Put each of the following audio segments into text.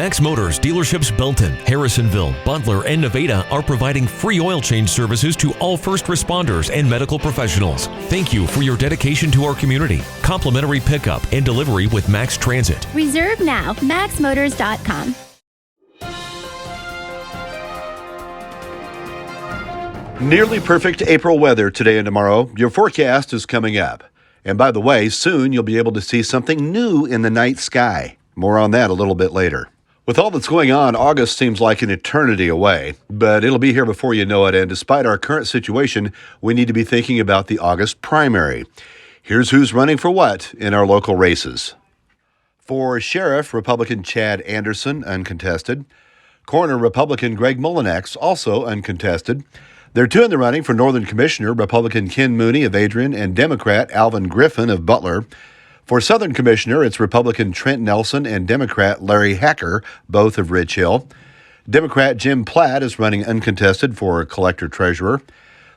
Max Motors dealerships Belton, Harrisonville, Butler, and Nevada are providing free oil change services to all first responders and medical professionals. Thank you for your dedication to our community. Complimentary pickup and delivery with Max Transit. Reserve now. MaxMotors.com. Nearly perfect April weather today and tomorrow. Your forecast is coming up. And by the way, soon you'll be able to see something new in the night sky. More on that a little bit later. With all that's going on, August seems like an eternity away, but it'll be here before you know it. And despite our current situation, we need to be thinking about the August primary. Here's who's running for what in our local races. For sheriff, Republican Chad Anderson, uncontested. Coroner, Republican Greg Mullinex, also uncontested. There are two in the running for Northern Commissioner, Republican Ken Mooney of Adrian and Democrat Alvin Griffin of Butler. For Southern Commissioner, it's Republican Trent Nelson and Democrat Larry Hacker, both of Ridge Hill. Democrat Jim Platt is running uncontested for Collector-Treasurer.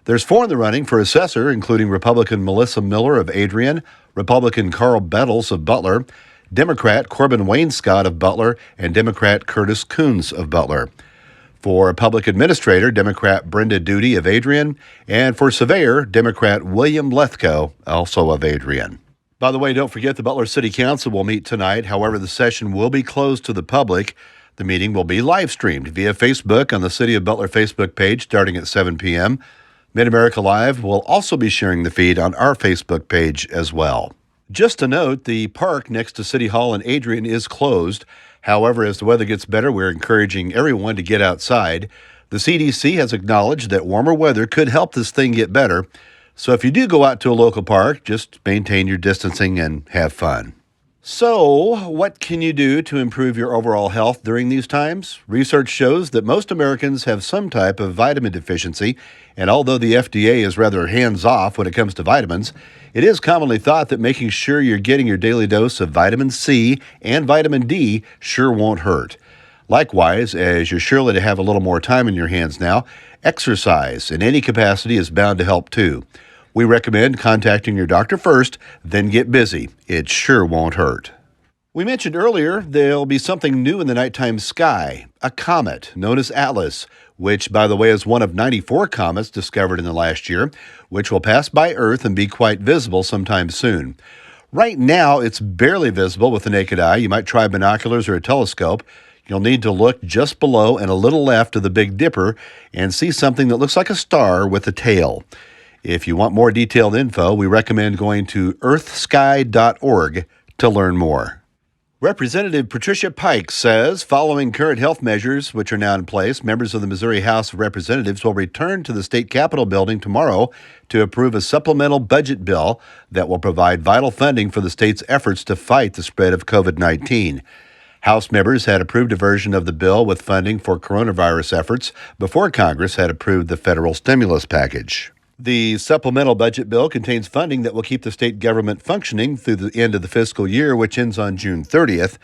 There's four in the running for Assessor, including Republican Melissa Miller of Adrian, Republican Carl Bettles of Butler, Democrat Corbin Wainscott of Butler, and Democrat Curtis Coons of Butler. For Public Administrator, Democrat Brenda Duty of Adrian, and for Surveyor, Democrat William Lethco, also of Adrian. By the way, don't forget the Butler City Council will meet tonight. However, the session will be closed to the public. The meeting will be live streamed via Facebook on the City of Butler Facebook page starting at 7 p.m. Mid-America Live will also be sharing the feed on our Facebook page as well. Just a note, the park next to City Hall in Adrian is closed. However, as the weather gets better, we're encouraging everyone to get outside. The CDC has acknowledged that warmer weather could help this thing get better. So if you do go out to a local park, just maintain your distancing and have fun. So, what can you do to improve your overall health during these times? Research shows that most Americans have some type of vitamin deficiency, and although the FDA is rather hands-off when it comes to vitamins, it is commonly thought that making sure you're getting your daily dose of vitamin C and vitamin D sure won't hurt. Likewise, as you're surely to have a little more time in your hands now, exercise in any capacity is bound to help too. We recommend contacting your doctor first, then get busy. It sure won't hurt. We mentioned earlier there'll be something new in the nighttime sky, a comet known as Atlas, which, by the way, is one of 94 comets discovered in the last year, which will pass by Earth and be quite visible sometime soon. Right now, it's barely visible with the naked eye. You might try binoculars or a telescope. You'll need to look just below and a little left of the Big Dipper and see something that looks like a star with a tail. If you want more detailed info, we recommend going to earthsky.org to learn more. Representative Patricia Pike says, following current health measures, which are now in place, members of the Missouri House of Representatives will return to the state capitol building tomorrow to approve a supplemental budget bill that will provide vital funding for the state's efforts to fight the spread of COVID-19. House members had approved a version of the bill with funding for coronavirus efforts before Congress had approved the federal stimulus package. The supplemental budget bill contains funding that will keep the state government functioning through the end of the fiscal year, which ends on June 30th.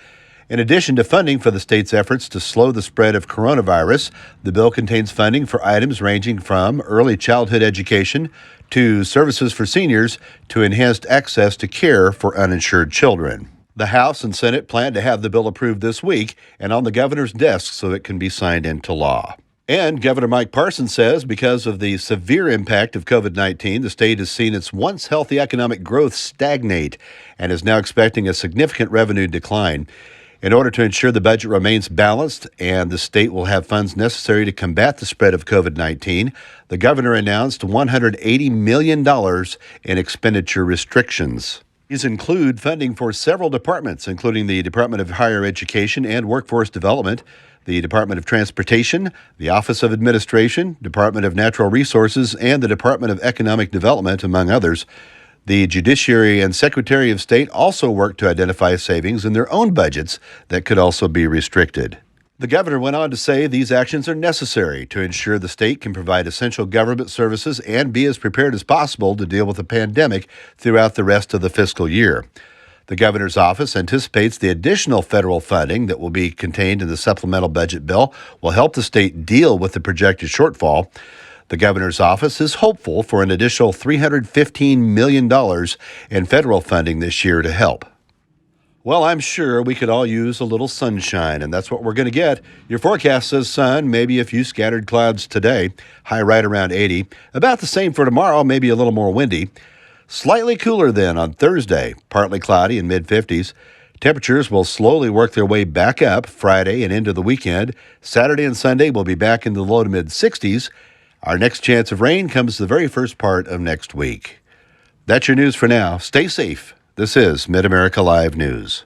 In addition to funding for the state's efforts to slow the spread of coronavirus, the bill contains funding for items ranging from early childhood education to services for seniors to enhanced access to care for uninsured children. The House and Senate plan to have the bill approved this week and on the governor's desk so it can be signed into law. And Governor Mike Parson says because of the severe impact of COVID-19, the state has seen its once healthy economic growth stagnate and is now expecting a significant revenue decline. In order to ensure the budget remains balanced and the state will have funds necessary to combat the spread of COVID-19, the governor announced $180 million in expenditure restrictions. These include funding for several departments, including the Department of Higher Education and Workforce Development, the Department of Transportation, the Office of Administration, Department of Natural Resources, and the Department of Economic Development, among others. The Judiciary and Secretary of State also work to identify savings in their own budgets that could also be restricted. The governor went on to say these actions are necessary to ensure the state can provide essential government services and be as prepared as possible to deal with the pandemic throughout the rest of the fiscal year. The governor's office anticipates the additional federal funding that will be contained in the supplemental budget bill will help the state deal with the projected shortfall. The governor's office is hopeful for an additional $315 million in federal funding this year to help. Well, I'm sure we could all use a little sunshine, and that's what we're going to get. Your forecast says sun, maybe a few scattered clouds today, high right around 80. About the same for tomorrow, maybe a little more windy. Slightly cooler then on Thursday, partly cloudy in mid-50s. Temperatures will slowly work their way back up Friday and into the weekend. Saturday and Sunday will be back in the low to mid-60s. Our next chance of rain comes the very first part of next week. That's your news for now. Stay safe. This is Mid-America Live News.